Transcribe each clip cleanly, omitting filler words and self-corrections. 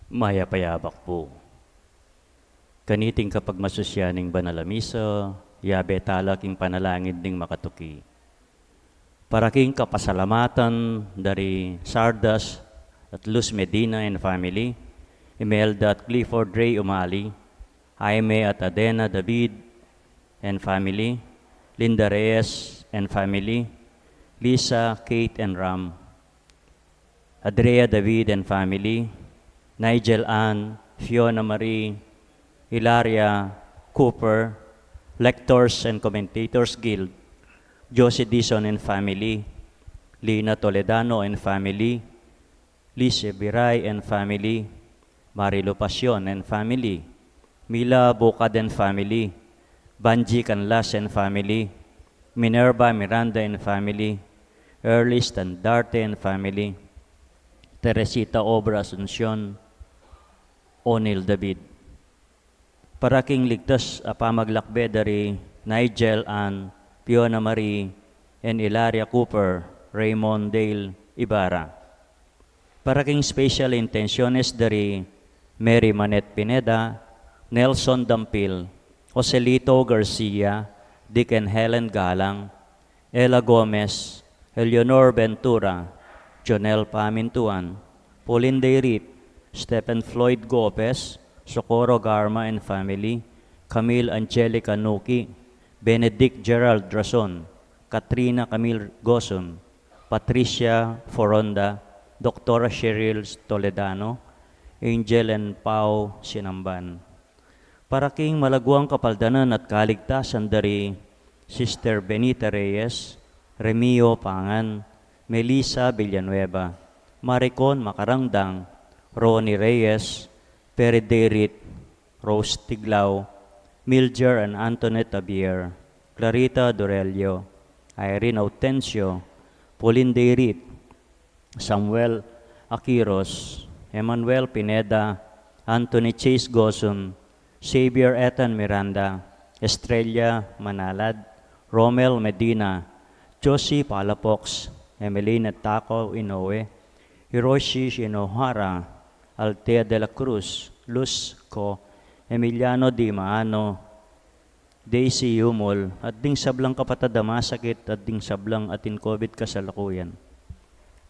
Mayapayabak po. Kaniting kapag masusyaning banalamiso, yabe talaking panalangin ding makatuki. Paraking kapasalamatan dari Sardas at Luz Medina and family, Imelda at Clifford Ray Umali, Jaime at Adena David and family, Linda Reyes and family, Lisa, Kate and Ram, Adrea David and family, Nigel Ann, Fiona Marie, Hilaria Cooper, Lectors and Commentators Guild, Josie Dison and family, Lina Toledano and family, Lise Biray and family, Marilo Pasion and family, Mila Bocad and family, Banji Canlas and family, Minerva Miranda and family, Early Standarte and family, Teresita Obra Asuncion, O'Neil David. Paraking ligtas pamaglakbe dari Nigel Ann, Fiona Marie, and Ilaria Cooper, Raymond Dale Ibarra. Paraking special intenciones dari Mary Manet Pineda, Nelson Dampil, Joselito Garcia, Dick and Helen Galang, Ella Gomez, Eleonor Ventura, Jonel Pamintuan, Pauline Deirit, Stephen Floyd Gopez, Socorro Garma and family, Camille Angelica Nuki, Benedict Gerald Drason, Katrina Camille Goson, Patricia Foronda, Dr. Cheryl Toledano, Angel and Pau Sinamban. Paraking malaguang kapaldanan at kaligtasan dari Sister Benita Reyes, Remio Pangan, Melissa Villanueva, Maricon Makarangdang, Ronnie Reyes, Perry Derit, Rose Tiglao, Milger and Antoinette Abier, Clarita Dorelio, Irene Autencio, Pauline Derit, Samuel Aquiros, Emmanuel Pineda, Anthony Chase Goson, Xavier Ethan Miranda, Estrella Manalad, Romel Medina, Josie Palafox, Emelina Taco Inoue, Hiroshi Shinohara, Altea de la Cruz, Luz Co, Emiliano Di Maano, Daisy Yumol, at ding sablang kapatadama sakit at ding sablang atin COVID kasalukuyan.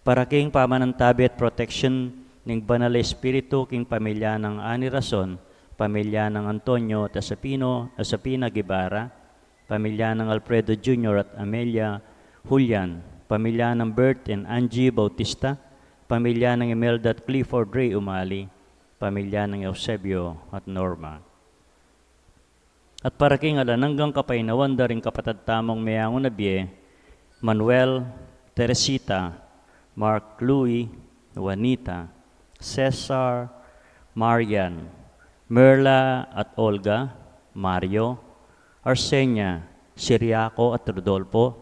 Paraking pamanantabi at protection ng Banal Espiritu king pamilya ng Ani Rason, pamilya ng Antonio Asapina Guevara, pamilya ng Alfredo Jr. at Amelia Julian, pamilya ng Bert and Angie Bautista, pamilya ng Imelda at Clifford Ray Umali, pamilya ng Eusebio at Norma. At paraking alananggang kapainawan da rin kapatad tamang mayangon na biye, Manuel, Teresita, Mark Louie, Juanita, Cesar, Marian, Merla at Olga, Mario, Arsenia, Siriaco at Rodolfo,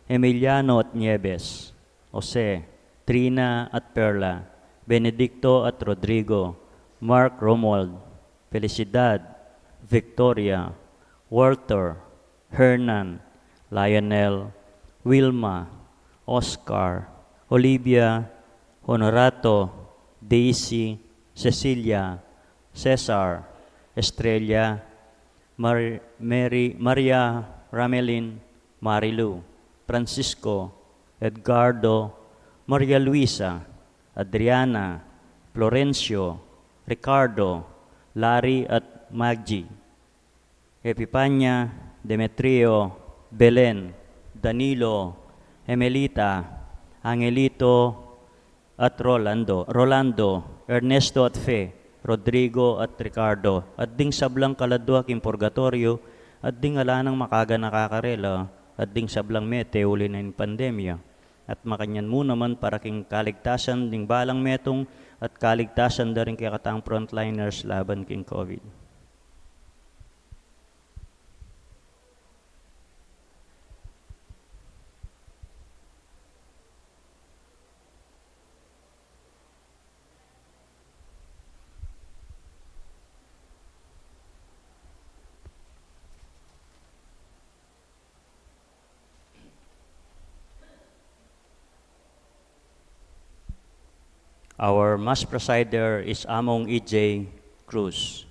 Emiliano at Nieves, Jose, Trina at Perla, Benedicto at Rodrigo, Mark Romuald, Felicidad, Victoria, Walter, Hernan, Lionel, Wilma, Oscar, Olivia, Honorato, Daisy, Cecilia, Cesar, Estrella, Maria Ramelin, Marilu, Francisco, Edgardo, Maria Luisa, Adriana, Florencio, Ricardo, Larry at Maggie, Epipanya, Demetrio, Belen, Danilo, Emelita, Angelito at Rolando, Ernesto at Fe, Rodrigo at Ricardo, at ding sablang kaladwa king purgatorio, at ding alanang makaga nakakarela, at ding sablang mete uli na yung pandemya. At makanyan mo naman para king kaligtasan ding balang metong at kaligtasan da rin kaya katang frontliners laban king COVID. Our Mass Presider is Among E.J. Cruz.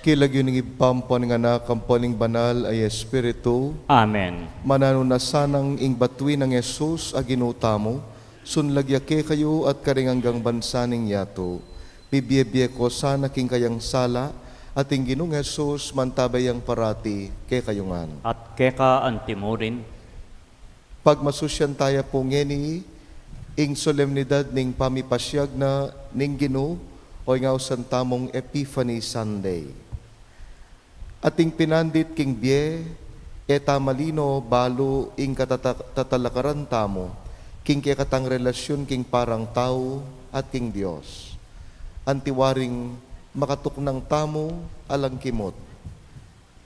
Kilagyo ng ipampan nga na kampaning banal ay Espiritu, Amen. manano na sanang ing batwi ng Yesus a ginutamo, sunlagyake kayo at karinganggang bansaning yato. Bibiyebye ko sana king kayang sala, at ing Ginong Yesus mantabayang parati ke kayungan. At keka antimurin, Pagmasusyan tayo po ngeni, ing solemnidad ning pamipasyag na ning Ginoo, o nga tamong Epiphany Sunday. Ating pinandit king bie, eta malino balo ing katatalakaran tamo, king katang relasyon king parang tao at king Dios. Antiwaring makatuknang tamo alang kimot.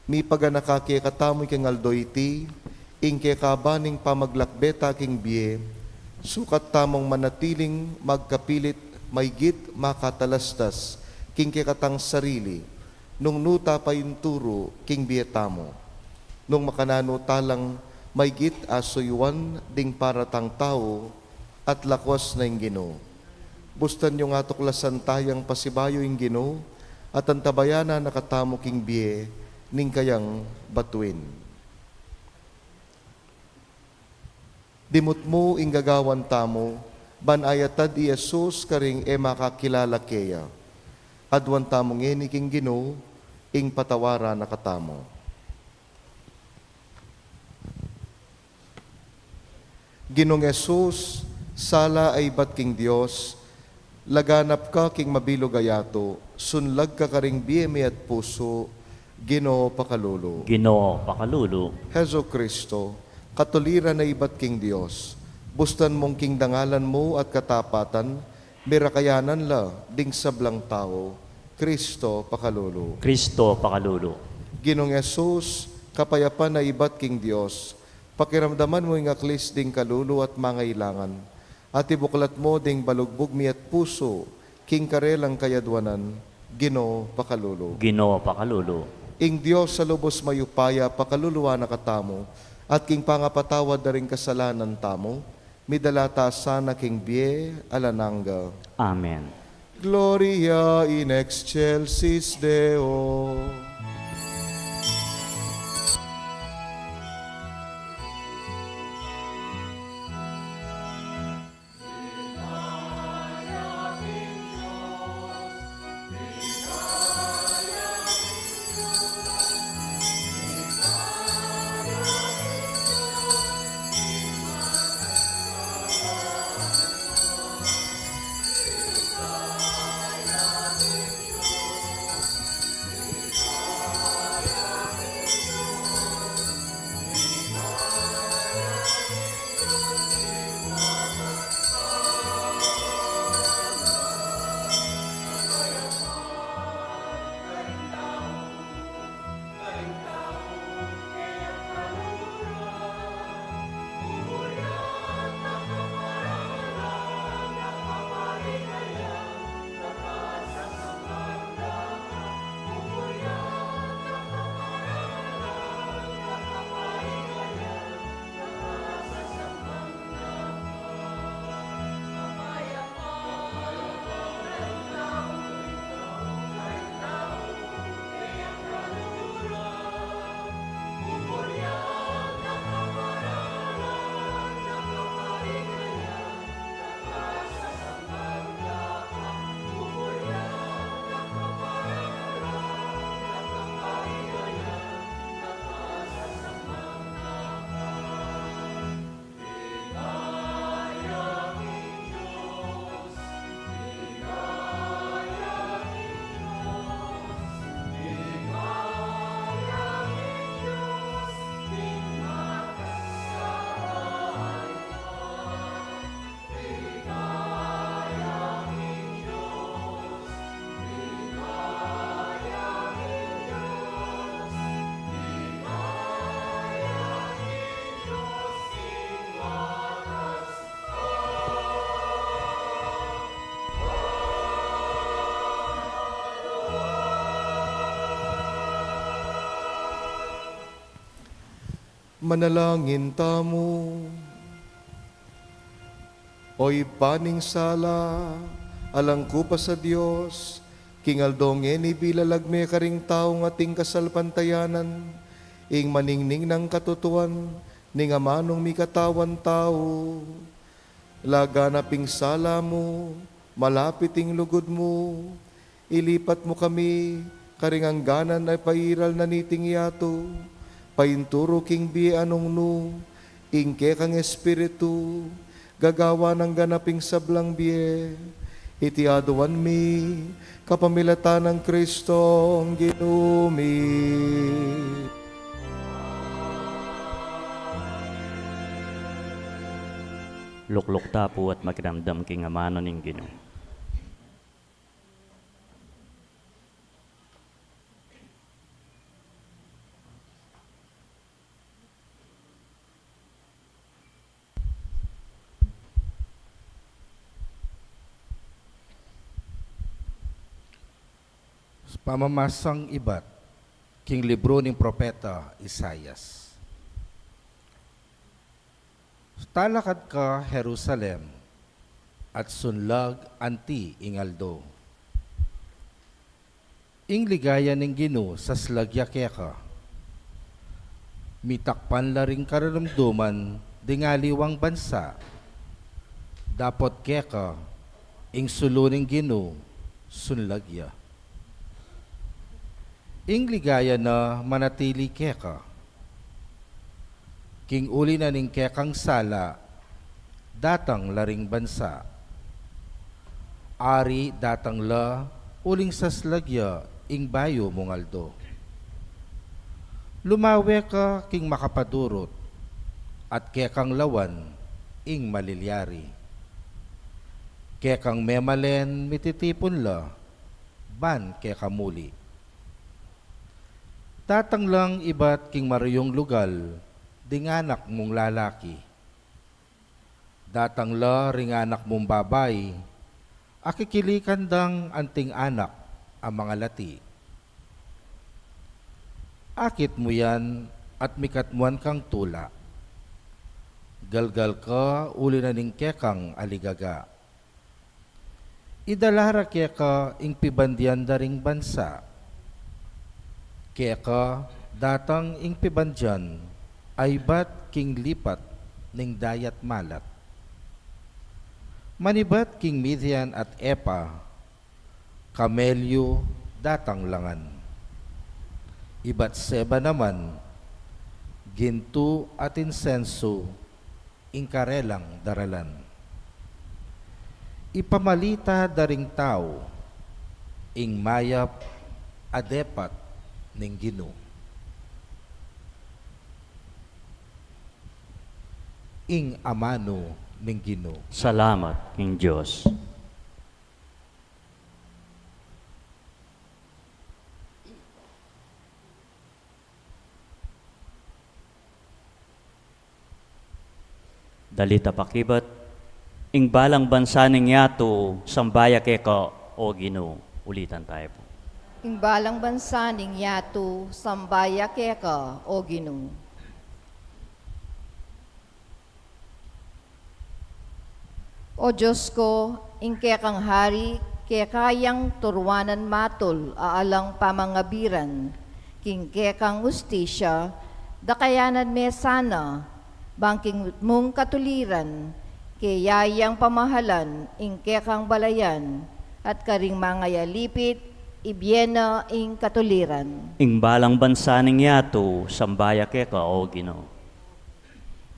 Mi paganakake katamo king aldoyti, ing kabaning pamaglakbeta king bie, sukat tamong manatiling magkapilit maygit makatalastas king katang sarili, nung nuta pa yung turo king bietamo. Nung makanano talang maygit asoyuan ding paratang tao at lakwas na yung Ginoo. Bustan yung atuklasan tayang pasibayo yung Ginoo, at ang tabayana nakatamo king biye, ning kayang batuin. Dimot mo ing gagawan tamo, banayatad i Jesus karing e makakilala keya. Adwan tamong ngeni king Ginoo, ing patawara nakatamo. Ginong Jesus, sala ay bat king Dios, laganap ka king mabilog ayato, sunlag ka karing biyemi at puso, Ginoo pakalulu. Ginoo pakalulu. Heso Kristo, katuliran na ibat king Dios, bustan mong king dangalan mo at katapatan, mirakayanan la, ding sablang tao, Kristo pakalulu. Kristo pakalulu. Ginong Jesus, kapayapan na ibat king Dios, pakiramdaman mo ing aklis ding kalulu at mangailangan, at ibuklat mo ding balugbog mi at puso, king karelang kayadwanan, Ginoo pakalulu. Ginoo pakalulu. Ing Dios sa lubos mayupaya, pakaluluwa nakatamo, at king pangapatawad na rin kasalanan tamo, midalata sana king bie alananga. Amen. Gloria in excelsis Deo. Manalangin tamo. Oy paning sala, alangku pa sa Dios, kingaldonge ni bilalagme karing taong ating kasalpantayanan, ing maningning ng katutuan, ning amanong mi katawan tao. Laganaping sala mo, malapit ing lugod mo, ilipat mo kami, karing angganan ay pairal na niting yato, painturo king bi anong no, ingke kang espiritu, gagawa ng ganaping sablang biye, itiaduan mi, kapamilatan ng Kristong ginumi. Lukluk tapo at magramdam king amano ning Ginoo. Pamamasang ibat, king libro ng propeta Isayas. Talakad ka, Jerusalem, at sunlag anti ingaldo. ing ligaya ning Ginoo sa slagya keka. Mitakpan la ring kararamduman dingaliwang bansa. Dapot keka ing suluning Ginoo sunlagya. Ing ligaya na manatili keka. King uli na ning kekang sala, datang laring bansa. Ari datang la, uling sa slagya, ing bayo mongaldo. Lumawe ka king makapadurot, at kekang lawan, ing malilyari. Kekang memalen mititipon la, ban kekamuli. Datang lang iba't king marayong lugal, dinganak mong lalaki. Datang la ring anak mong babay, akikilikan dang anting anak ang mga lati. Akit mo yan at mikatmuan kang tula. Galgal ka uli na ning kekang aligaga. Idalara keka ing pibandian daring bansa. Keka datang ing pibandyan ay bat king lipat ning dayat malat. Manibat king Midian at Epa, kamelyo datang langan. Ibat seba naman, ginto at insenso, ing karelang daralan. Ipamalita daring tao, ing mayap adepat ning Ginoo. Ing amano ning Ginoo. Salamat, King Diyos. Dalita pakibat, ing balang bansa ning yato, sambaya keka o Ginoo. Ulitan tayo po. Imbalang bansa ning yato, sambaya keka o Ginoo. O Diyos ko, ing kekang hari, kekayang turwanan matol, aalang pamangabiran, king kekang ustisya, dakayanan me sana, bangking mong katuliran, kayayang pamahalan, ing kekang balayan, at karing mga yalipit, ibyena ing katuliran. Ing balang bansa ning yato, sambaya keka o Ginoo.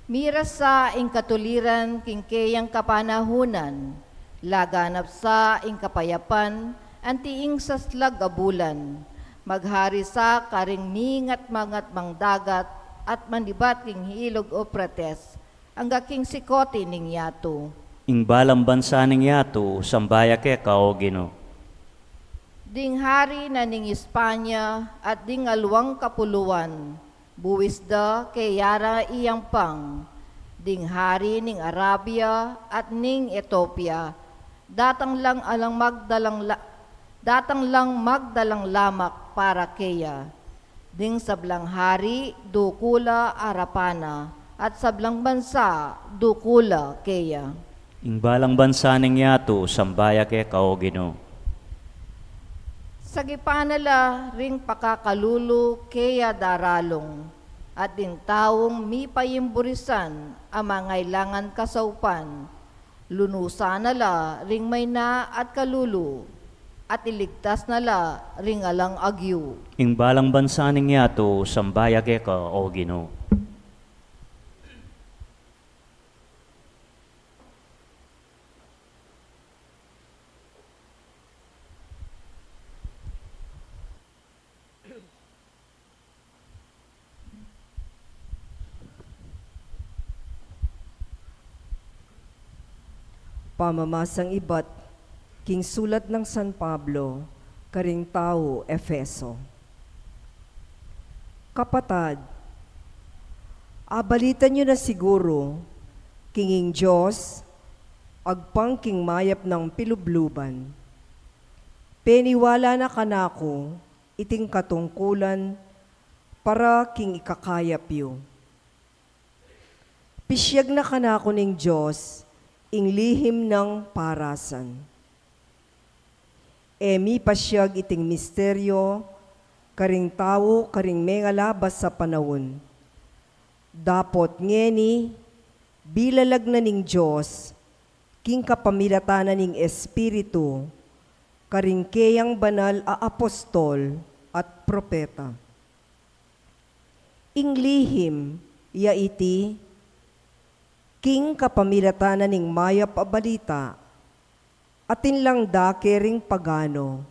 Miras sa ing katuliran, king kayang kapanahunan, laganap sa ing kapayapan, antiing sa slag abulan, maghari sa karing mingat mangat mangdagat, at manibat king hilog o prates, ang king sikoti ning yato. Ing balang bansa ning yato, sambaya keka o Ginoo. Ding hari na ning Espanya at ding alwang kapuluan, buwis da kay yara iyang pang, ding hari ning Arabia at ning Ethiopia, datang lang magdalang lamak para keya. Ding sablang hari, dukula arapana, at sablang bansa, dukula keya. Ing balang bansa ning yato, sambaya keka o Ginoo. Sagipanala ring pakakalulu keya daralong, at din taong mi payimburisan ang mangailangan kasaupan, lunusan nala ring may na at kalulu, at iligtas nala ring alang agyu. Ing balang bansa ning yato, sambaya keka o Ginoo. Pamamasang ibat, king sulat ng San Pablo, karing tao, Efeso. Kapatad, abalitan nyo na siguro, kinging Diyos, agpang king mayap ng pilubluban. Peniwala na kanako, iting katungkulan, para king ikakayap yu. Pisyag na kanako ning Diyos, ing lihim ng parasan. Emi pasyag iting misteryo, karing tao, karing mengalabas sa panahon. Dapot ngeni, bilalag na ning Diyos, king kapamilatanan ning Espiritu, karing keyang banal a apostol at propeta. Inglihim, ya iti, king kapamilatanan ning mayap a balita, atin lang dake ring pagano,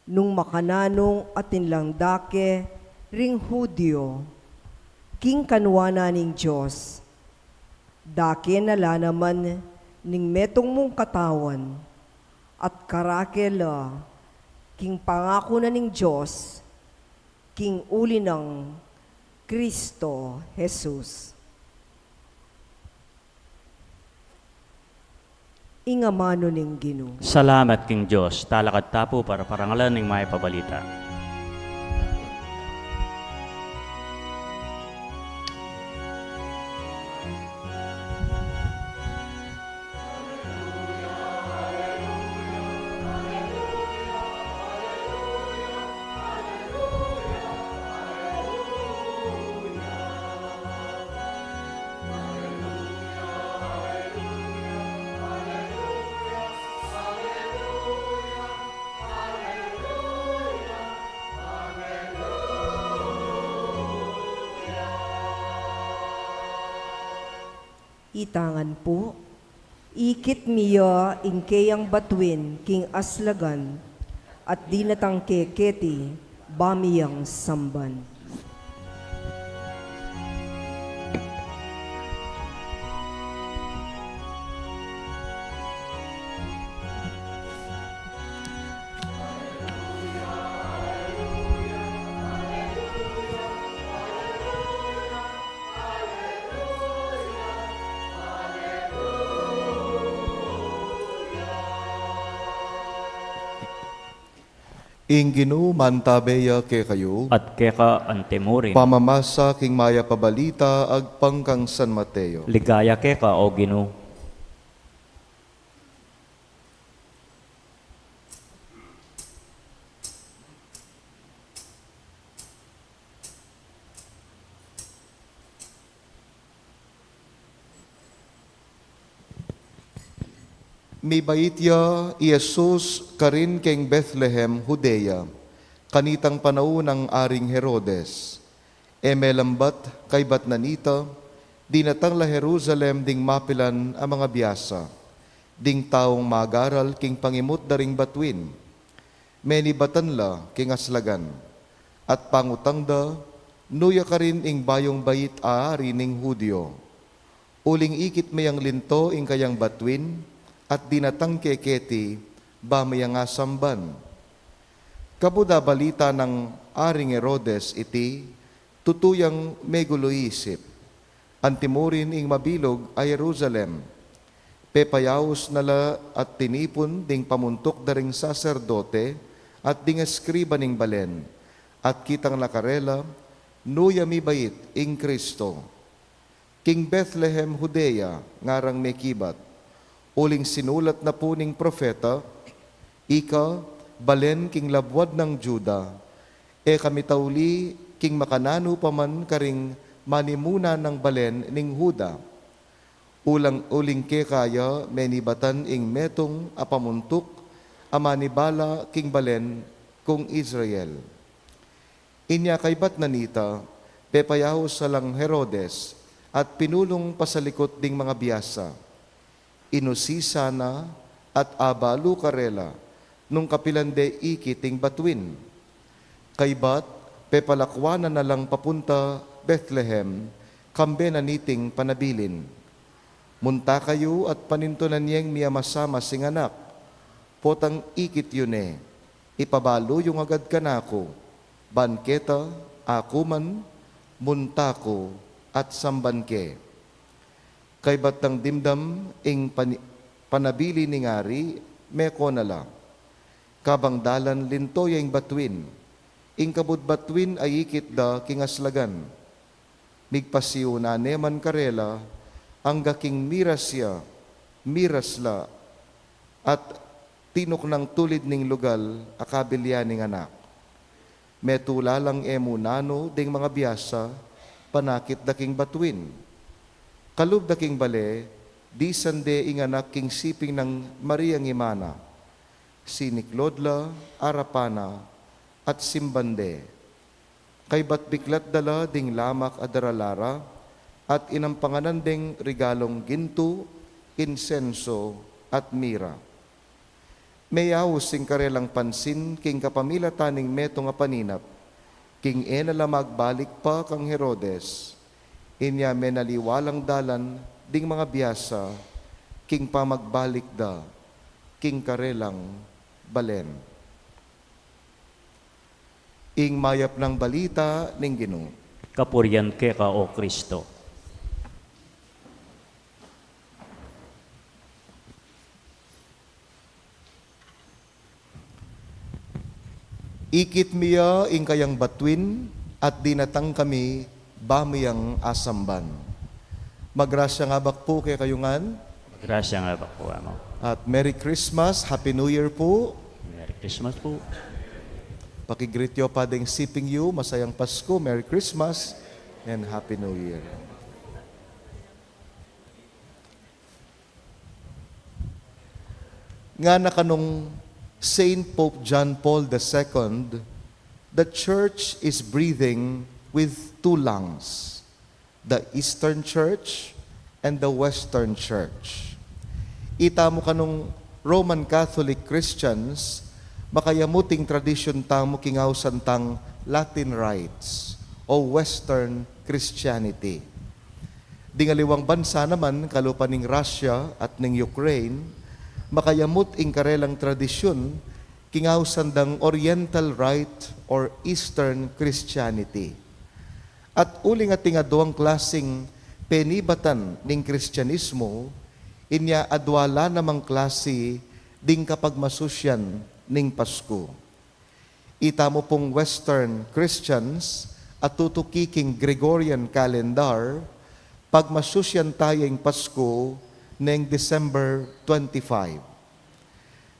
nung makananong atin lang dake ring Hudyo, king kanwana ning Diyos, dake nala naman ning metong mong katawan, at karakela, king pangako na ning Diyos, king uli ng Kristo Jesus. Ingamano ning Ginoo. Salamat King Diyos, talakad tapo para parangalan ng may pabalita. Itangan po, ikit miya ingkeyang batuin king aslagan, at di natang keketi bamiyang samban. Ing Ginoo mantabeya ke kayo, At keka antemurin, pamamasa king maya pabalita agpang kang San Mateo. ligaya keka o Ginoo. Mibayitya Iesus karin keng Bethlehem, Judea, kanitang panahon ng Aring Herodes. Melambat kay Batnanita, dinatang la Jerusalem ding mapilan ang mga biyasa, ding taong magaral king pangimot daring batwin, menibatan la king aslagan, at pangutangda, nuya ka rin ing bayong bayit aari ning Hudyo. Uling ikit mayang linto ing kayang batwin, at dinatang keketi ba mayang asamban. Kabuda balita ng Aring Herodes iti, tutuyang meguloisip. Antimurin ing mabilog ay Jerusalem. Pepayaos nala at tinipon ding pamuntok daring saserdote at ding eskriba ning balen. At kitang nakarela, nuya mi bait ing Kristo. King Bethlehem, Judea, ngarang mekibat. Uling sinulat na po ning profeta, ika, balen king labwad ng Juda, kamitauli king makanano paman karing manimuna ng balen ning Huda. Uling ke kaya menibatan ing metong apamuntok, amanibala king balen kung Israel. Inya kay Batnanita, pepayaho sa lang Herodes, at pinulong pasalikot ding mga biyasa. Inusisa na at abalo karela nung kapilande ikiting batwin. Kaybat, pepalakwanan na lang papunta Bethlehem, kambe na niting panabilin. Munta kayo at panintunan niyang miyamasama sing anak. Potang ikit yun ipabalo yung agad kanako. Banketa, ako man, munta ko at sambanke. Kay batang dimdam ing panabili ni ngari, meko nala. Kabang dalan lintoy ing batwin, ing kabud batwin ay ikit da kingaslagan. Migpasiw na neman karela, ang gaking mirasya, mirasla, at tinok ng tulid ning lugal, akabilya ning anak. Metula lang emunano ding mga biyasa, panakit daking batuin. Kalub daking bale, di sande inganak king siping ng Maria Ngimana, siniklodla, arapana, at simbande. Kay bat biklat dala ding lamak adaralara, at inampanganan ding regalong ginto, insenso, at mira. Mayaw sing karelang pansin, king kapamila taning meto nga paninap, king enala magbalik pa kang Herodes, inya menaliwalang dalan, ding mga biyasa, king pamagbalik da, king karelang balen. Ing mayap ng balita ning Ginoo. Kapurian ke ka, O Kristo. Ikit miya ing kayang batuin at dinatang kami bamiyang asamban. Magrasya nga bakpo kay kayungan Grasya nga ba po, Amo? at Merry Christmas, Happy New Year po. Merry Christmas po. Pakigreet yo pa ding siping you, masayang Pasko, Merry Christmas, and Happy New Year. Nga na kanong Saint Pope John Paul II, the Church is breathing with two lungs, the Eastern Church and the Western Church. Ita mo kanong Roman Catholic Christians, makayamuting tradisyon tamo kingaw santang Latin rites o Western Christianity. Dingaliwang bansa naman, kalupa ning Russia at ning Ukraine, makayamot ing karelang tradisyon kingaw sandang Oriental Rite or Eastern Christianity. At uli nga tinga duwang klasing penibatan ning Kristyanismo, inya adwala namang klase ding kapag masusyan ning Pasko. Ita mo pong Western Christians at tutukiking Gregorian calendar, pag masusyan tayong Pasko neng December 25.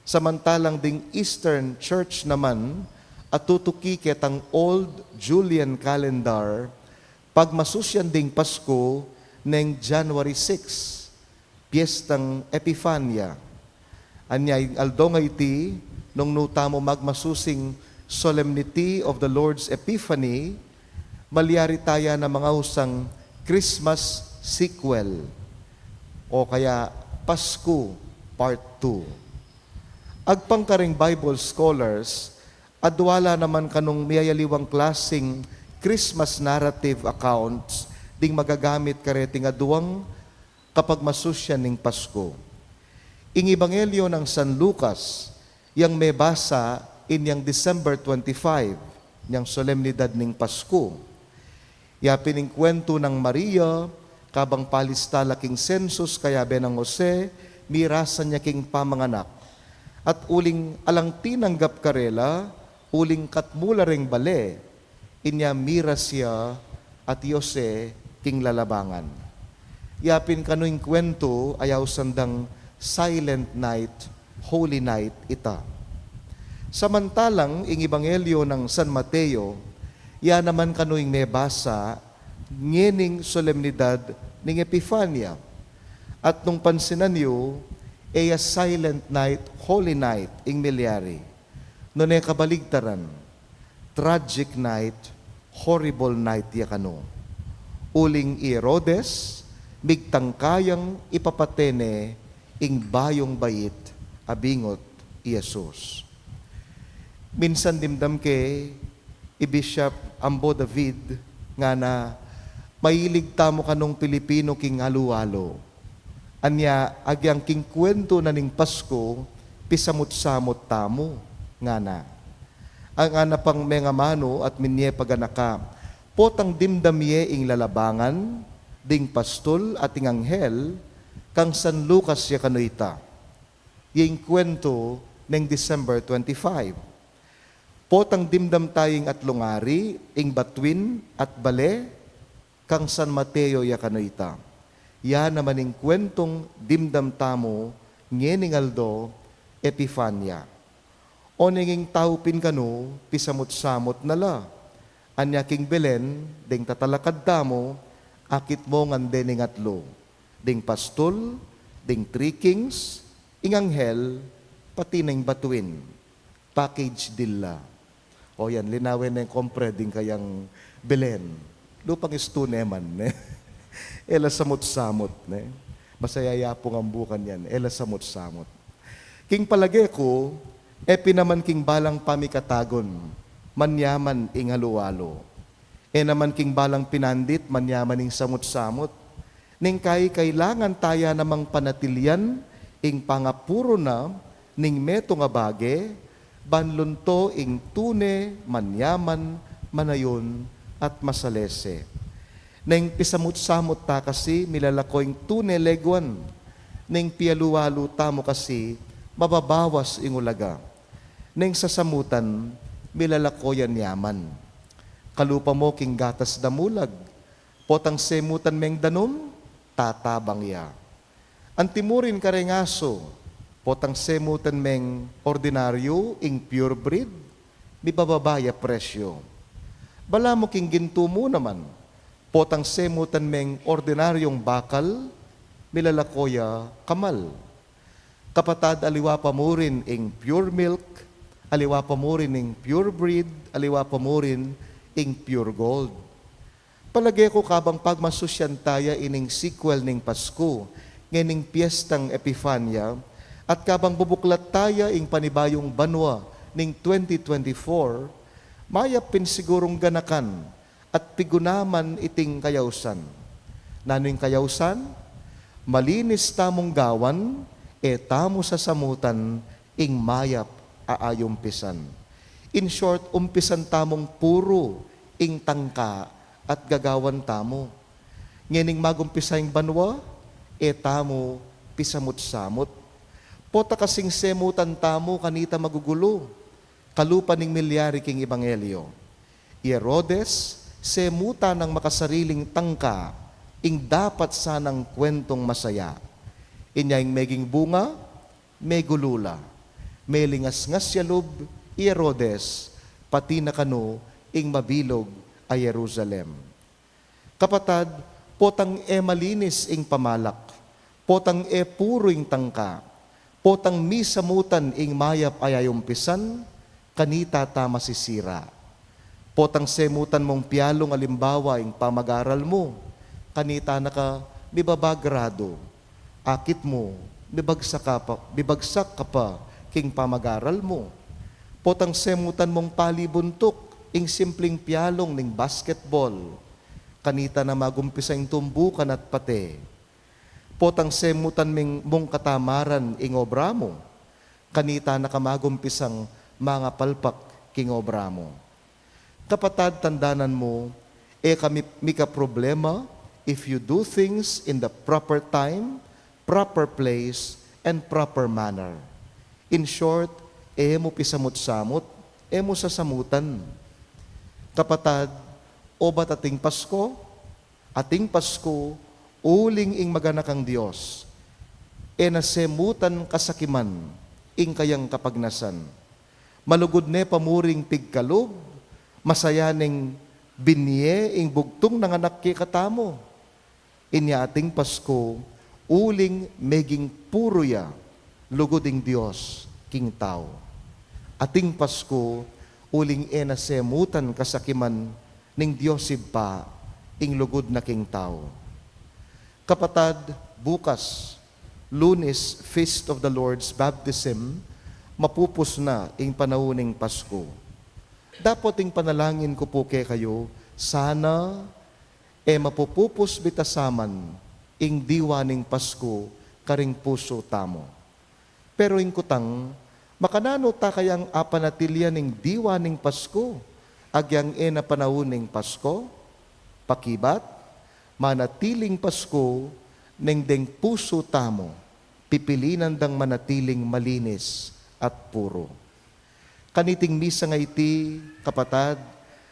Samantalang ding Eastern Church naman at tutukikit ang Old Julian calendar, pag masusyan ding Pasko neng January 6, Piyestang Epifania. Anyay aldong iti, nung nutamo magmasusing Solemnity of the Lord's Epiphany, malyari taya na mga usang Christmas sequel o kaya Pasko Part 2. Agpangkaring Bible scholars, adwala naman kanong miyayaliwang klasing Christmas narrative accounts ding magagamit kareting aduwang kapag masusyan ning Pasko. Ing Ebanghelyo ng San Lucas, yang may basa inyang December 25, yang solemnidad ning Pasko. Yapining kwento ng Maria, kabang palistala king sensus kaya benang Jose, mirasan niya king pamanganak. At uling alang tinanggap karela, uling katmula ring bale, inya miras siya at Jose king lalabangan. Yapin kanoing kwento ayaw sandang silent night, holy night ita. Samantalang ing Ebanghelyo ng San Mateo, ya naman kanoing may basa ngening solemnidad ning Epifania. At nung pansinan niyo, a silent night, holy night ing milyari. Nune kabaligtaran, tragic night, horrible night yakano. Uling Herodes, migtangkayang ipapatene ing bayong bayit, abingot Yesus. Minsan dimdam ke i-Bishop Ambo David nga na mailig tamo kanong Pilipino king halo-halo. Anya agyang king kwento na ning Pasko pisamot-samot tamo nga na. Ang ana pang mengamano at minye paganaka potang dimdamye ing lalabangan ding pastol at ing anghel kang San Lucas ya kanoita. Yung kwento ng December 25. Potang dimdam tayong at lungari, ing batuin at bale, kang San Mateo ya kanoita. Ya naman ing kwentong dimdam tamo, ngening aldo, Epifania. O ninging taupin kano, pisamot-samot nala. Anya king Belen, ding tatalakad tamo, akit mo ngande ning atlo. Ding pastol, ding three kings, inganghel, pati ning batuin. Package dilla. O yan, linawin na yung kompre, ding kayang Belen. Lupang istuneman, ne? Ela samot-samot, ne? Masayaya pong ambukan yan, ela samot-samot. King palagi ko, pinaman king balang pamikatagon, manyaman ing haluwalo. Naman king balang pinandit, manyaman ing samot-samot. Ning kailangan taya namang panatilyan, ing pangapuro na, ning meto nga bage, banlunto ing tune, manyaman, manayon, at masalese. Ning pisamot-samot ta kasi, milalakoing tune legwan, ning pialuwalo tamo kasi, mababawas ing ulaga. Ning sasamutan, milalakoyan yaman. Kalupa mo king gatas damulag, potang semutan meng danom, tatabang ya. Antimurin karengaso, potang semutan meng ordinaryo, ing pure breed, mibababaya presyo. Bala mo king ginto mo naman, potang semutan meng ordinaryong bakal, milalakoya kamal. Kapatad, aliwa pa mo rin ing pure milk, aliwa pa mo rin ing pure breed, aliwa pa mo rin ing pure gold. Palagi ko kabang pagmasusyan taya ining sequel ning Pasko, ngening piyestang Epifania, at kabang bubuklat taya ing panibayong banwa ning 2024, mayapin sigurong ganakan at pigunaman iting kayawsan. Naning kayawsan? Malinis tamong gawan, tamo sa samutan, ing mayap aayumpisan. In short, umpisan tamong puro, ing tangka, at gagawan tamo. Ngening magumpisayng banwa, tamo pisamot-samot. Pota kasing semutan tamo kanita magugulo, kalupa ning milyari king ebanghelyo. Herodes, semuta ng makasariling tangka, ing dapat sanang kwentong masaya. Inya'ing meging bunga, may gulula. May lingas-ngas yalub, Herodes, pati na kano, ing mabilog ay Jerusalem. Kapatad, potang malinis ing pamalak, potang puro ing tangka, potang misamutan ing mayap ay ayumpisan, kanita ta masisira. Potang semutan mong piyalong alimbawa ing pamag-aral mo, kanita na ka mibabagrado. Akit mo, bibagsak ka pa king pamag-aral mo. Potang semutan mong palibuntok, ing simpleng piyalong ning basketball, kanita na magumpisa ing tumbukan at pate. Potang semutan mong katamaran ing obra mo, kanita na kamagumpisang mga palpak king obra mo. Kapatad, tandanan mo, kami mika problema if you do things in the proper time, proper place, and proper manner. In short, mo pisamot-samot, mo sasamutan. Kapatad, o ba't ating Pasko? Ating Pasko, uling ing maganakang Diyos, nasemutan kasakiman, ing kayang kapagnasan. Malugod ne pamuring pigkalog, masayaning binye ing bugtong nanganak ki katamo. Inya ating Pasko, uling meging puruya, luguding Diyos, king tao. Ating Pasko, uling nasemutan kasakiman, ning Diyos pa, ing lugod na king tao. Kapatad, bukas, Lunes, Feast of the Lord's Baptism, mapupos na ing panahon Pasko. Dapat ing panalangin ko po kayo, sana mapupupos bitasaman ing diwa ning Pasko karing puso tamo. Pero ing kutang, makanano ta kayang apanatilyan ning diwa ning Pasko, agyang panahon ning Pasko, pakibat, manatiling Pasko, ning deng puso tamo, pipilinan dang manatiling malinis at puro. Kaniting misa nga iti, kapatad,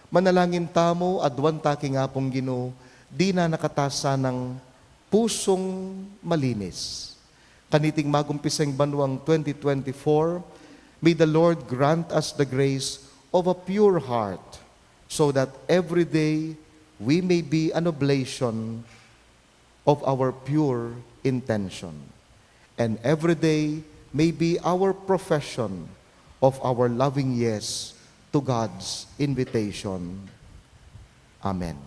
manalangin tamo, adwan taking apong Ginoo, di na nakatasa ng pusong malinis. kaniting magumpisang banwang 2024, may the Lord grant us the grace of a pure heart, so that every day we may be an oblation of our pure intention, and every day may be our profession of our loving yes to God's invitation. Amen.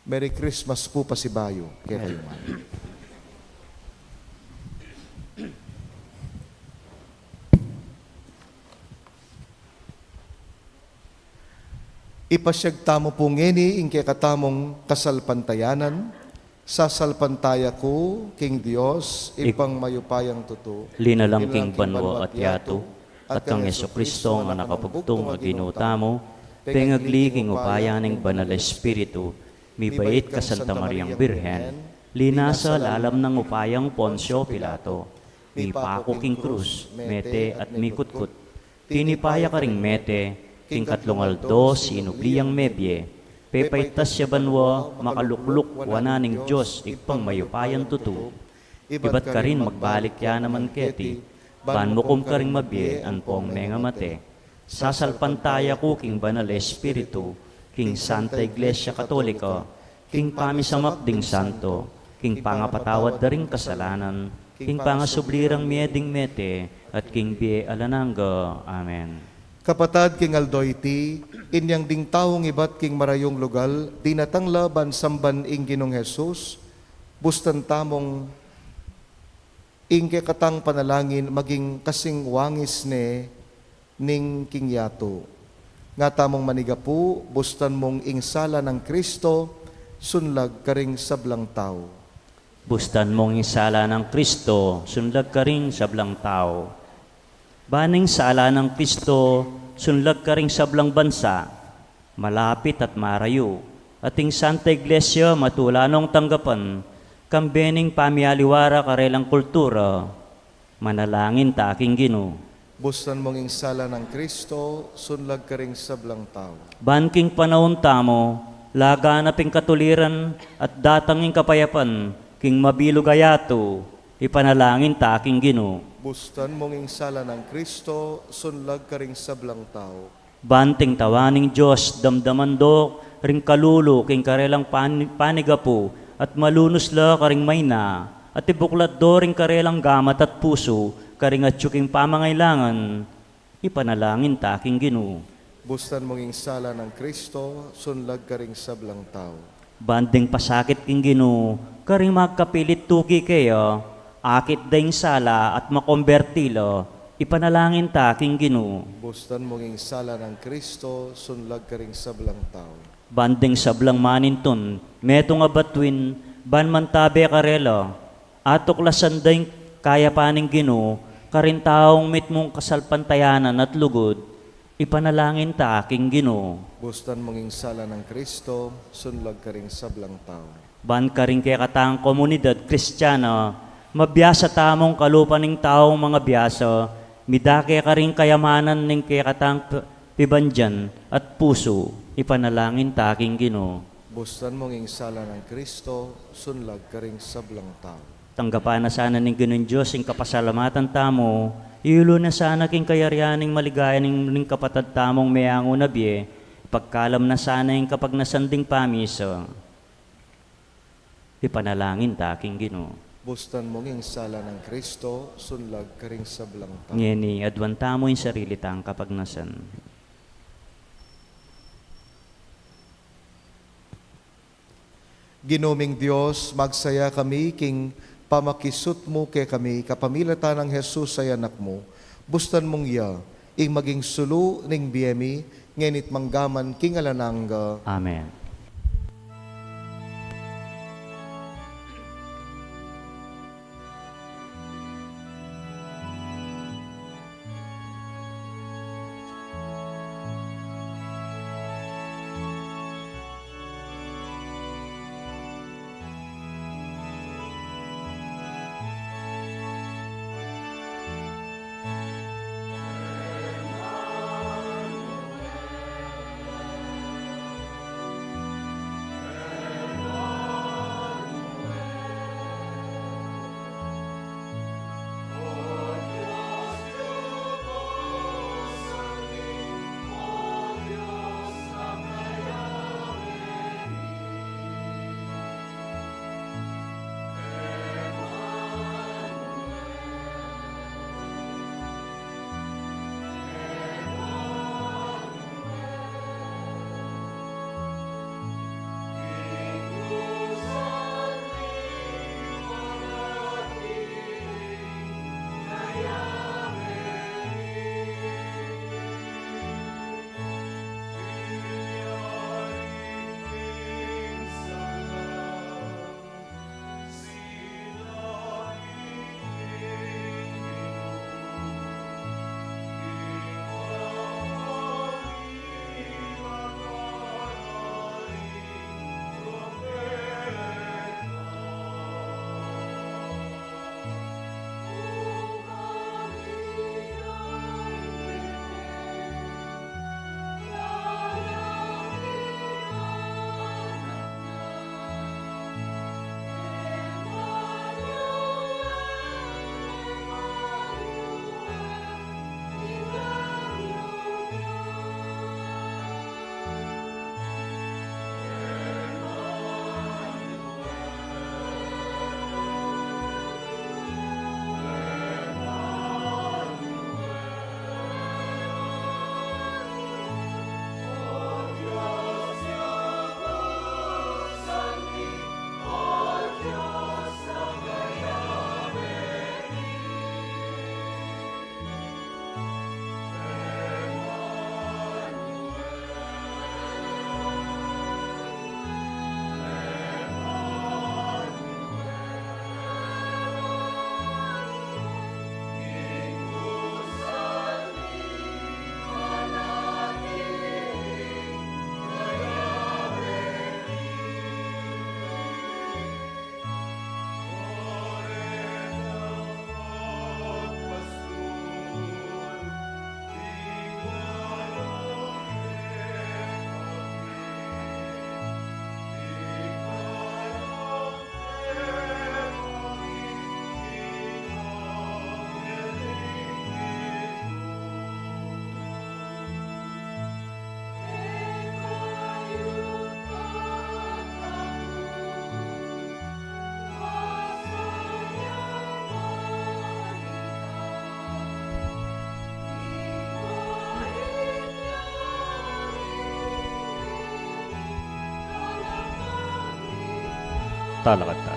Merry Christmas po Pasibayo. Kaya kayo man. Ipasyag tamo po ngeni ing katamong kasalpantayanan, sasalpantaya ko, King Dios, ipang mayupayang tuto, Linalang king banwa at yato, at kang Kristo nga nakapugtong aginutamo, pengagliging upayaning banal Espiritu, mibait ka Santa Mariang Birhen, linasa lalam ng upayang Poncio Pilato, mipako king krus, mete at mikutkut, tinipaya ka ring mete, king katlongaldo sinubliyang mebye, pepaitas siya banwa, makalukluk wananing Diyos, ikpang mayupayan tutu. Ibat ka rin magbalik ya naman keti, banmukom ka rin mabye, anpong menga mate. Sasalpantaya ko king banal Espiritu, king Santa Iglesia Katolika, king pamisamak ding santo, king pangapatawad da ring kasalanan, king pangasublirang mieding mete, at king bie alananga. Amen. Kapatad king Aldoyti, inyang ding taong ibat king marayong lugal, dinatangla bansamban ing Ginong Jesus, bustan tamong ing katang panalangin maging kasing wangis ning king yato. Nga tamong manigapu, bustan mong ing sala ng Kristo, sunlag karing sablang tao. Bustan mong isala ng Kristo, sunlag ka ring sablang tao. Baning sala ng Kristo, sunlag ka ring sablang bansa, malapit at marayo. Ating Santa Iglesia matulanong tanggapan, kambening pamialiwara karelang kultura, manalangin ta aking Ginoo. Bustan mong ing sala ng Kristo, sunlag karing sablang tao. Banking panahon tamo, laganaping katuliran at datanging kapayapan, king mabilugayato, ipanalangin ta aking Ginoo. Bustan mong ing sala ng Kristo, sunlag karing sablang tao. Banting tawaning Diyos, damdaman do, ring kalulu, king karelang panigapo, at malunos la karing mayna, at ibuklat do ring karelang gamat at puso, karing at tsuking pamangailangan, ipanalangin ta aking Ginoo. Bustan mong ing sala ng Kristo, sunlag karing sablang tao. Banding pasakit king Ginoo, karing magkapilit tuki kayo, akit daing sala at makombertilo, ipanalangin ta aking Ginoo. Bustan mong ing sala ng Kristo, sunlag karing sablang tao. Banding sablang maninton, meto nga batwin, ban mantabe karelo, atuklasan daing kaya paning Ginoo, karin taong mitmong kasalpantayanan at lugod, ipanalangin ta aking Ginoo. Bustan mong ing sala ng Kristo, sunlag karing sablang tao. Ban karing kaya katang komunidad Kristiyana, mabiyasa tamong kalupan ng taong mga biyasa, midake ka rin kayamanan ng kaya katang pibandyan at puso, ipanalangin ta aking Ginoo. Bustan mong ing sala ng Kristo, sunlag karing sablang tao. Tanggapan na sana ng Ginoong Diyos ang kapasalamatan tamo, iulo na sana king kayarianing maligaya ng kapatad tamong mayango na biye, pagkalam na sana yung kapag nasanding pamiso, ipanalangin ta aking Ginoo. Bustan mong ing sala ng Kristo, sunlag karing sablang tao. Ngeni, adwan tamo yung sarili tang kapag nasan. Ginoming Dios, magsaya kami king pamakisut mo kay kami, kapamilata ng Jesus ay anak mo. Bustan mong ya, ing maging sulu ning biyemi, ngenit manggaman king alananga. Amen. talakata.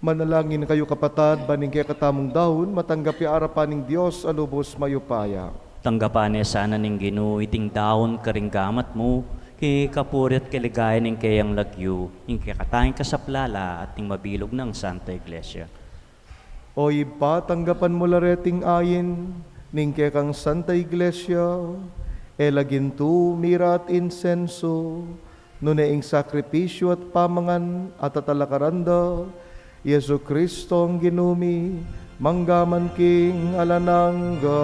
Manalangin kayo kapatad, baning kaya katamong dahon, matanggapi arapan ng Diyos, alubos mayupaya. Tanggapane sana ning Ginoo iting daon karinggamat mo, kay kapurit kaligaya ning kayang lagyo, ing kakatangin kasaplala at ning mabilog ng Santa Iglesia. O iba, tanggapan mo lareting ayin, ning kaya kang Santa Iglesia, elagintu, mira at insenso, nuneing sakripisyo at pamangan at atalakaranda, Yesu Kristo ang ginumi, manggaman king alanangga.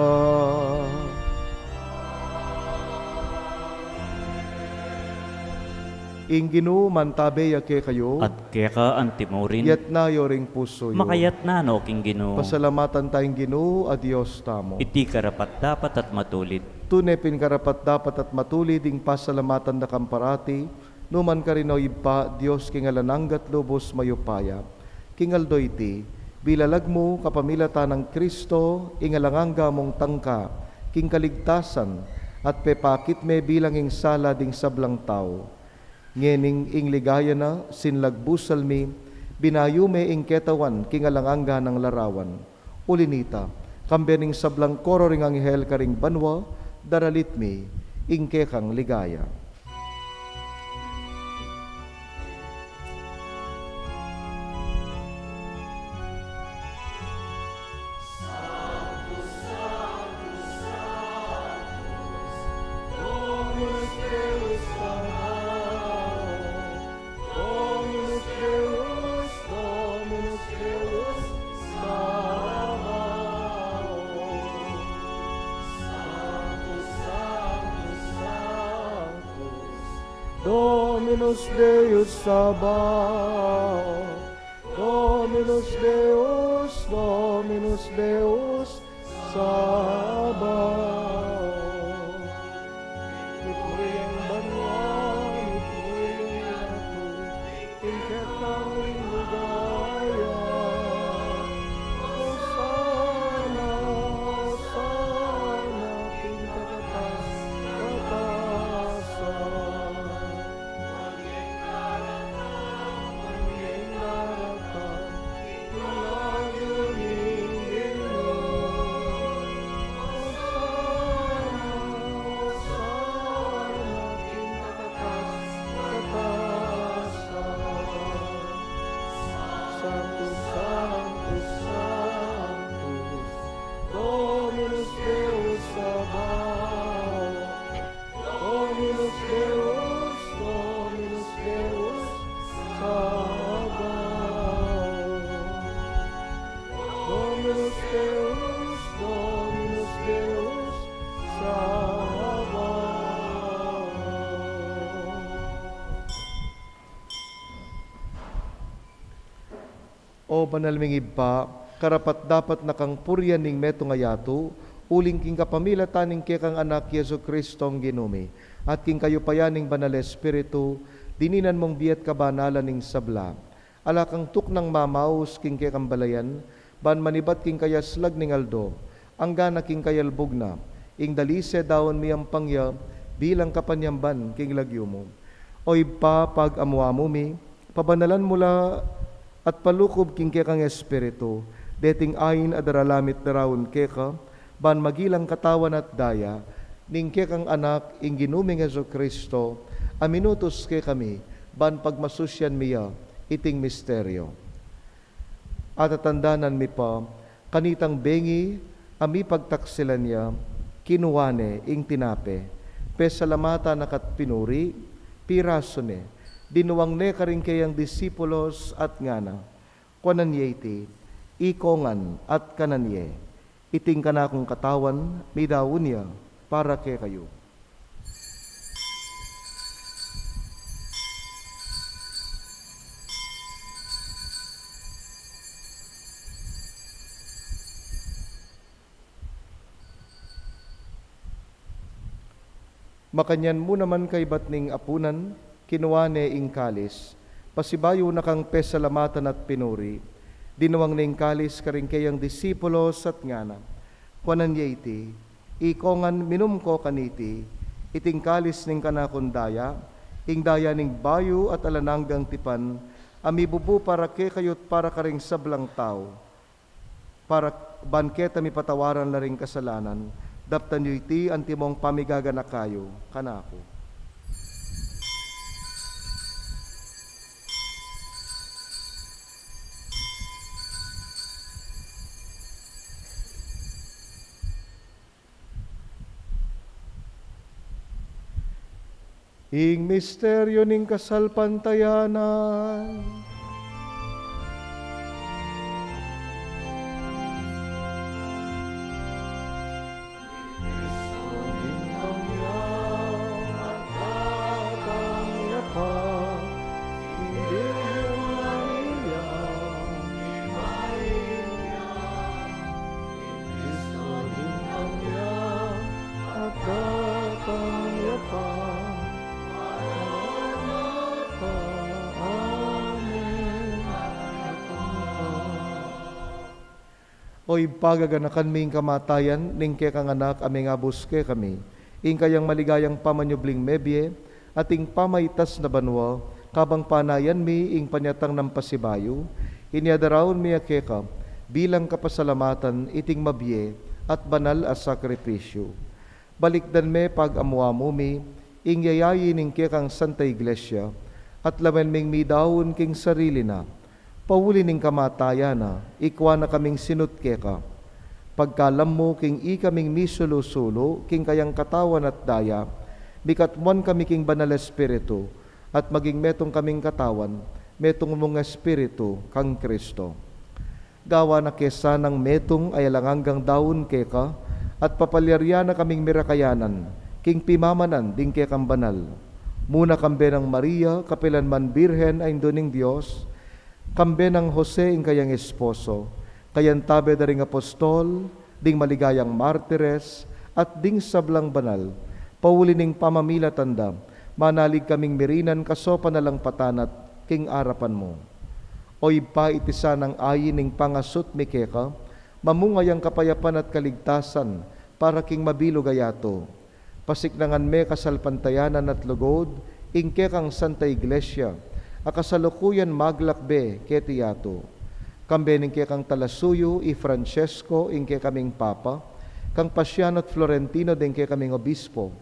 Ing ginuman tabeya ke kayo, At kaya ka ang timurin, yat na yoring puso yo. makayat na no king Ginoo. Pasalamatan tayong Ginoo, adios tamo. Iti karapat dapat at matulid. Tunay pinkarapat dapat at matulid ing pasalamatan na kamparati, numan ka rin o iba, Diyos kingalananggat lubos mayupaya. Kingaldo iti, bilalag mo kapamilata ng Kristo, ingalanganga mong tangka, king kaligtasan, at pepakit me bilang ing sala ding sablang tao. Ngening ing ligaya na, sinlagbusal mi, binayo me ing ketawan, kingalanganga ng larawan. Ulinita, kambening sablang koro ring anghel karing banwa, daralit mi, ing kekang ligaya. Dominus Deus Sabaoth, Dominus Deus, Dominus Deus Sabaoth. Ito'y ang banwan, ito'y ako, tingkatang ligaya. Hosana, Hosana, tingkatatas, katasan. Dominus Deus Sabaoth, Dominus Deus, Dominus Deus Sabaoth. Dominus Deus, Dominus Deus Sabaoth. O banalming iba, karapat dapat nakang puryan ning meto nga yato, uling king kapamila taning kekang anak Yesu Kristong ginumi, at king kayo payaning banal Espiritu, dininan mong biyat kabanalan ning sabla. Alakang tuk ng mamaus king kekang balayan, ban manibat king kayaslag ning aldo, anggana king kayalbog na, ing dalise daon miyang pangya, bilang kapanyamban king lagyo mo. O iba pag amwa mo mi, pabanalan mula at palukob king kekang Espiritu, deting ayin adaralamit darawon keka, ban magilang katawan at daya, ning kekang anak ing ginuming Yesu Kristo, aminutos ke kami, ban pagmasusyan miya, iting misteryo. At atandanan mi pa, kanitang bengi, ami pagtaksilan niya, kinuwane ing tinape, pesalamata nakat pinuri, piraso ne, dinuwang ne karing kayang disipulos at ngana, kuananye iti, ikongan at kananye, iting kanakong katawan, midawon niya, para kay kayo. Makanyan mo naman kay batning apunan, kinuwane ing kalis, pasibayo na kang pesalamatan at pinuri, dinuwang ning kalis karing kayang disipulos at ngana, kuanan iti, ikongan minum ko kaniti, iting kalis ning kanakundaya, ing daya ning bayo at alananggang tipan, amibubu para ke kayot para karing sablang tao, para banketa mi patawaran na ring kasalanan, daptan yu iti antimong pamigagana kayo, kanako. Ing misteryo ning kasalpantayanan, oy pagaganakan ming kamatayan, ning ke kang anak aming abuske kami, ing kayang maligayang pamanyubling mebye, ating pamaytas na banwa, kabang panayan mi ing panyatang ng pasibayo, iniadarawon mi akeka, bilang kapasalamatan iting mabye, at banal as sakripisyo. Balikdan me pag amuamo mi, ing yayayi ning ke kang Santa Iglesia, at lamen ming midawon king sarili na, pauli ning kamatayan na, ikwa na kaming sinut keka. Pagkalam mo king ikaming misulo-sulo, king kayang katawan at daya, mikatmuan kami king banal espiritu, at maging metong kaming katawan, metong mong espiritu, kang Kristo. Gawa na kesa ng metong ay langanggang daon keka, at papalyarya na kaming mirakayanan, king pimamanan ding kekang banal. Muna kambe ng Maria, kapilan man birhen ay doning Diyos, kambe ng Jose ing kayang esposo, kayan tabe daring apostol, ding maligayang martires, at ding sablang banal, pauli ning pamamila tanda, manalig kaming mirinan kaso panalang patanat, king arapan mo. Oy pa itisa ng ayin ning pangasut mikeka, mamungayang kapayapan at kaligtasan, para king mabilo gayato. Pasiknangan me kasalpantayanan at lugod, ing kekang Santa Iglesia, akasalukuyan maglakbe ketiyato. Kambe ning kang Talasuyo i Francesco ing kaming Papa, kang Pasiano at Florentino ding kaming Obispo,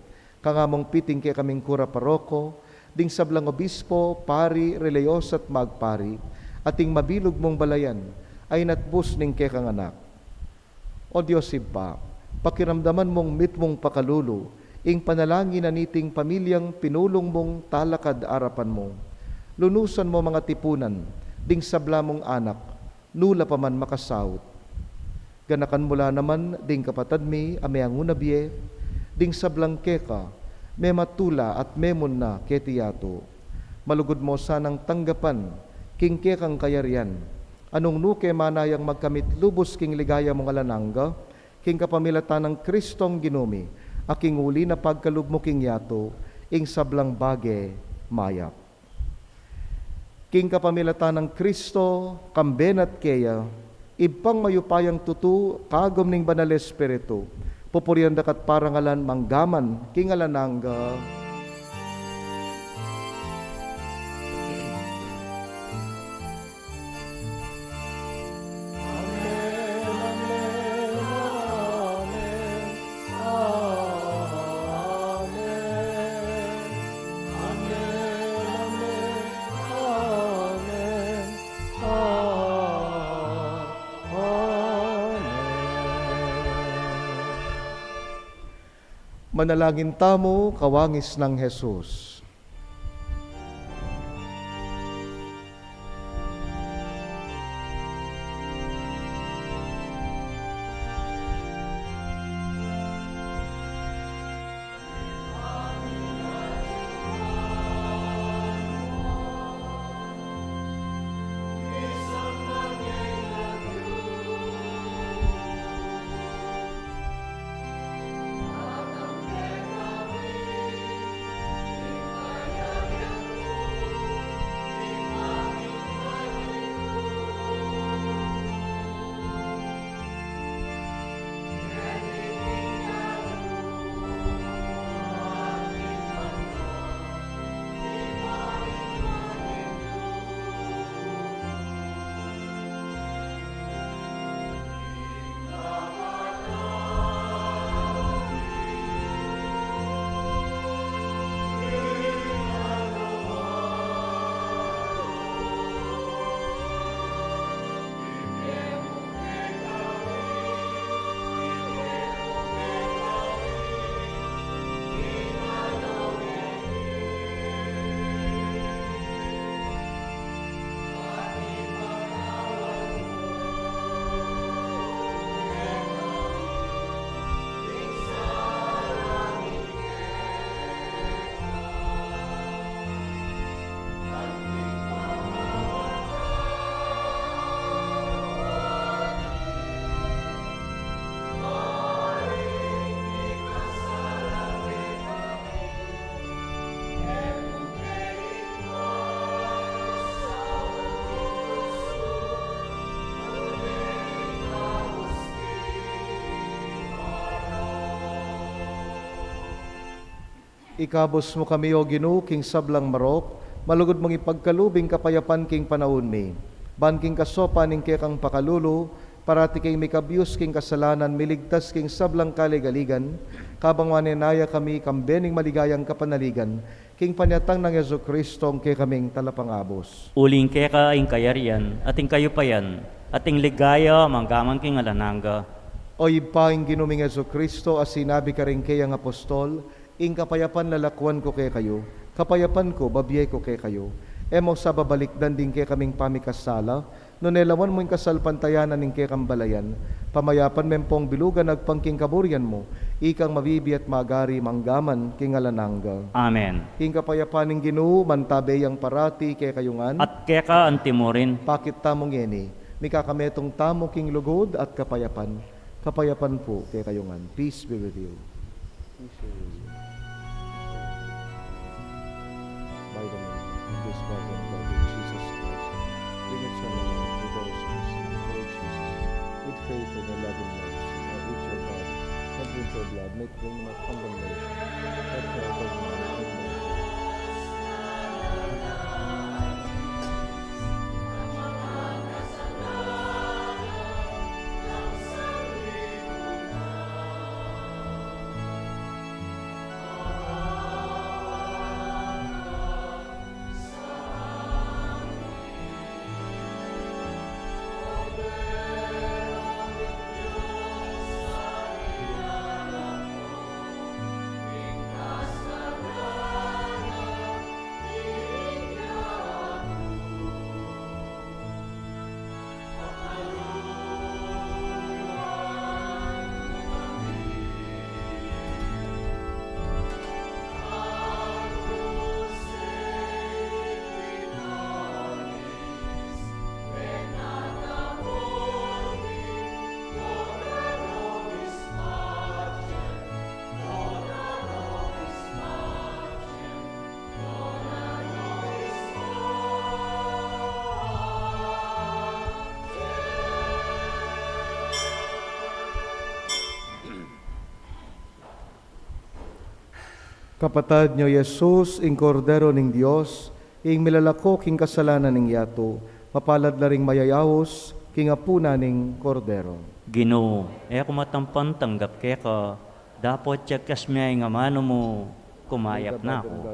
kang among piting kaming Kura Paroko, ding sablang Obispo, Pari, Releyos at Magpari, ating mabilog mong balayan, ay natbus ning kang anak. O Diyos Iba, pakiramdaman mong mitmong pakalulu, ing panalangin na niting pamilyang pinulong mong talakad arapan mo. Lunusan mo mga tipunan, ding sabla mong anak, nula pa man makasawt. Ganakan mula naman, ding kapatad mi, ame ang unabye, ding sablang keka, me matula at memon na ketiyato. Malugod mo sanang tanggapan, king kekang kayarian, anong nuke manayang magkamit lubos king ligaya mong alanangga, king kapamilatan ng Kristong ginumi, aking uli na pagkalub mo king yato, ing sablang bage mayap. King kapamilatan ng Kristo, kamben at keya, ibang mayupayang tutu, kagom ning banal espiritu, pupurian dakat parangalan manggaman, king alanangga. Manalangin tamo, kawangis ng Jesus. Ikabos mo kami, O Ginoo, king sablang marop, malugod mong ipagkalubing kapayapan king panahon mi. Ban king kasopa ning kekang pakalulu, parati king mikabyus king kasalanan, miligtas king sablang kaligaligan, kabang manenaya kami kambening maligayang kapanaligan, king panyatang ng Yesu Kristo ang kaming talapangabos. Uling keka ing kayarian, ating kayupayan, ating ligaya, manggamang king alananga. O ipaing ginuming Yesu Kristo, as sinabi ka rin kayang apostol, ing kapayapan lalakwan ko kay kayo, kapayapan ko, babiyay ko kay kayo. Emo sa babalikdan din kay kaming pamikasala, no nelawan mo yung kasalpantayanan ning kay kambalayan, pamayapan mempong bilugan agpangking kaburian mo, ikang mabibi at magari manggaman king alananga. Amen. King kapayapan ning Ginoo, mantabeyang parati kay kayungan, At keka ang timurin, pakit tamong yeni, mikakametong tamo king lugod at kapayapan, kapayapan po kay kayungan. Peace be with you. Peace be with you. By the name, this body and blood of Jesus Christ, bring it to an end with all sins, Lord Jesus, with faith and a loving mercy, and with your God, and with your blood, make them not condemnation, but help us now. Amen. Kapatad nyo Jesus, ing kordero ning Dios, ing milalako king kasalanan ning yato, mapalad na ring mayayawos, king apuna ning kordero. Ginoo, ako matampan tanggap keka, dapat tiyagkas miya nga mano mo, kumayak na ako.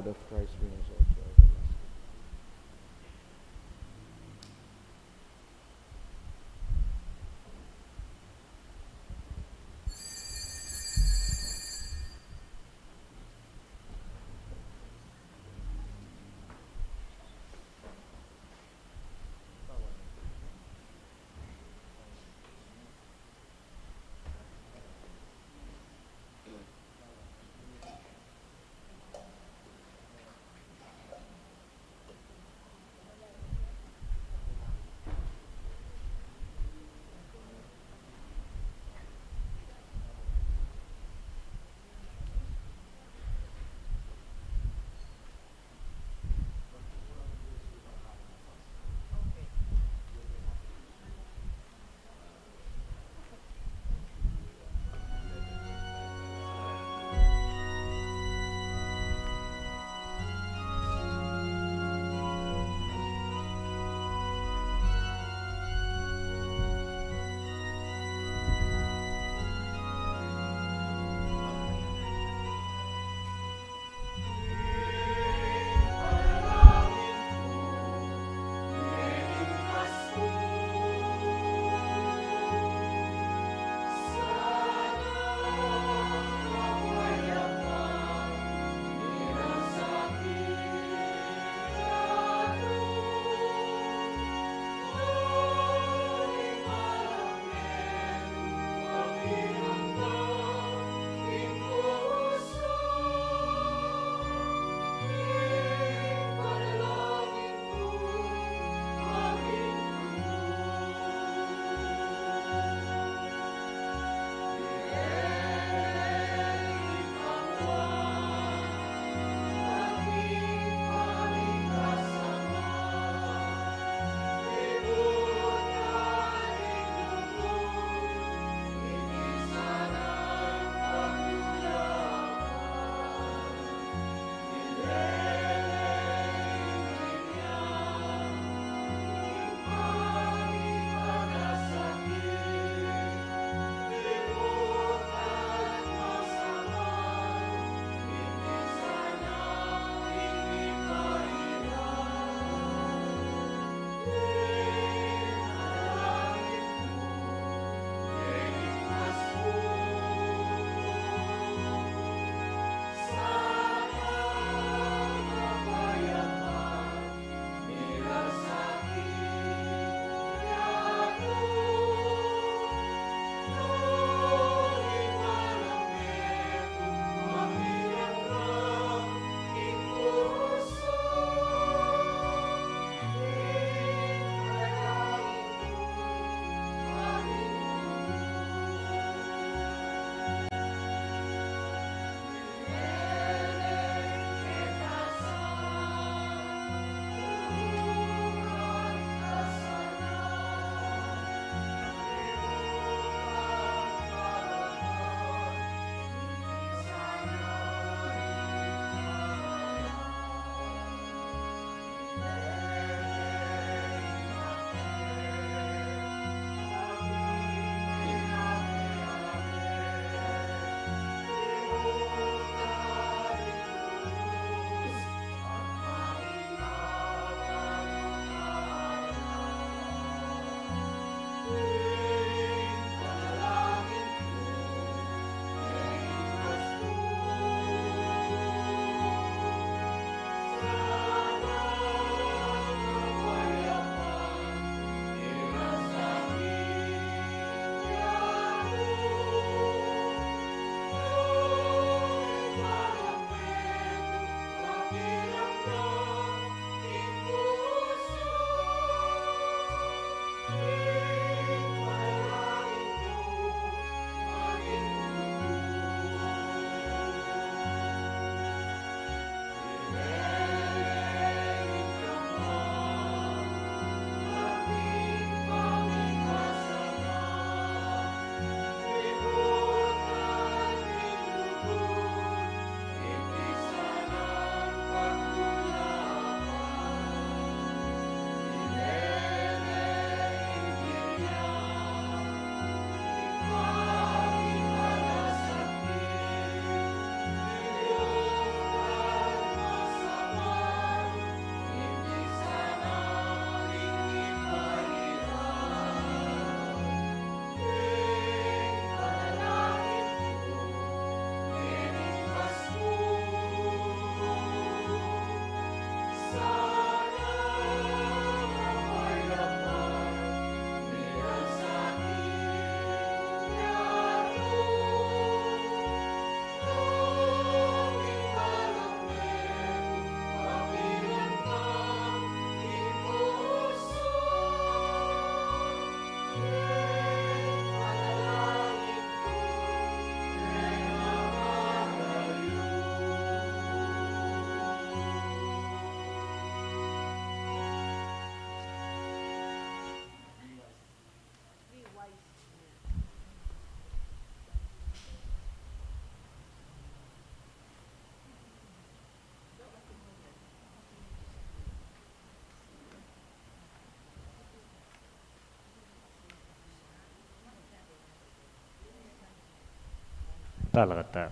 Talata.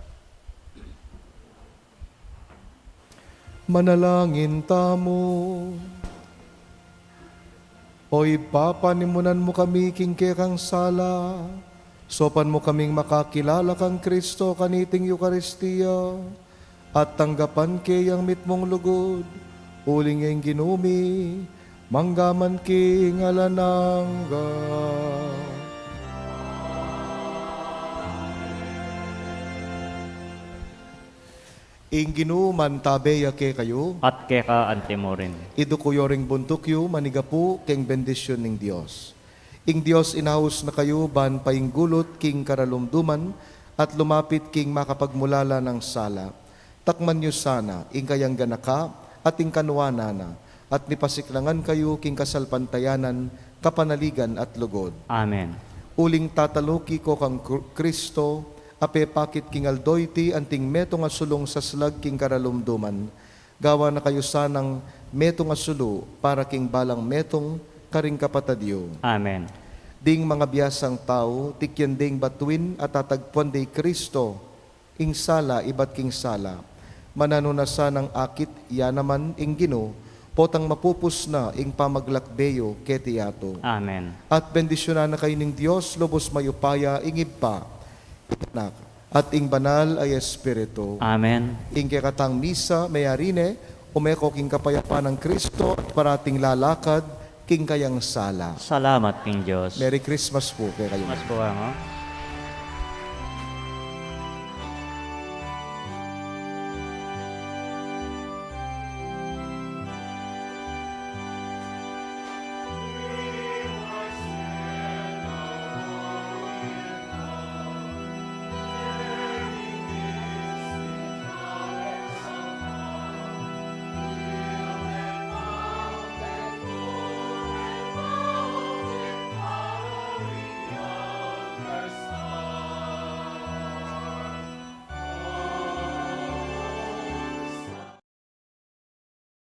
Manalangin tamo. Oy, papanimunan mo kami kingkekang sala. Sopan mo kaming makakilala kang Kristo kaniting Eukaristiya. At tanggapan kayang mitmong lugod. Uling ang ginumi. Manggaman ki ngalanangga. Ing ginuman tabeya ke kayo. At keka antemorin. Idu kuyo ring buntukyo, manigapu, keng bendisyon ning Dios. Ing Dios inahos na kayo, ban painggulot, king karalumduman, at lumapit king makapagmulala ng sala. Takman nyo sana, ing kayang ganaka, at ing kanuana na, at nipasiklangan kayo, king kasalpantayanan, kapanaligan at lugod. Amen. Uling tataluki ko kang Kristo, ape pakit king aldoyti, anting meto nga sulong sa slag king karalumduman. Gawa na kayo sanang meto nga sulo, para king balang metong karing kapatadyo. Amen. Ding mga biyasang tao, tikyan ding batuin at tatagpuan di Kristo, ing sala, ibat king sala. Manano na sanang akit, ya naman ing gino, potang mapupus na ing pamaglakbeyo ketiyato. Amen. At bendisyonan na kayo ng Diyos, lubos mayupaya, ing ipa, anak, at ing banal ay Espiritu. Amen. Ing kekatang misa, mayarine, umeko king kapayapaan ng Kristo, at parating lalakad, king kayang sala. Salamat King Diyos. Merry Christmas po kay kayo. Mas po ang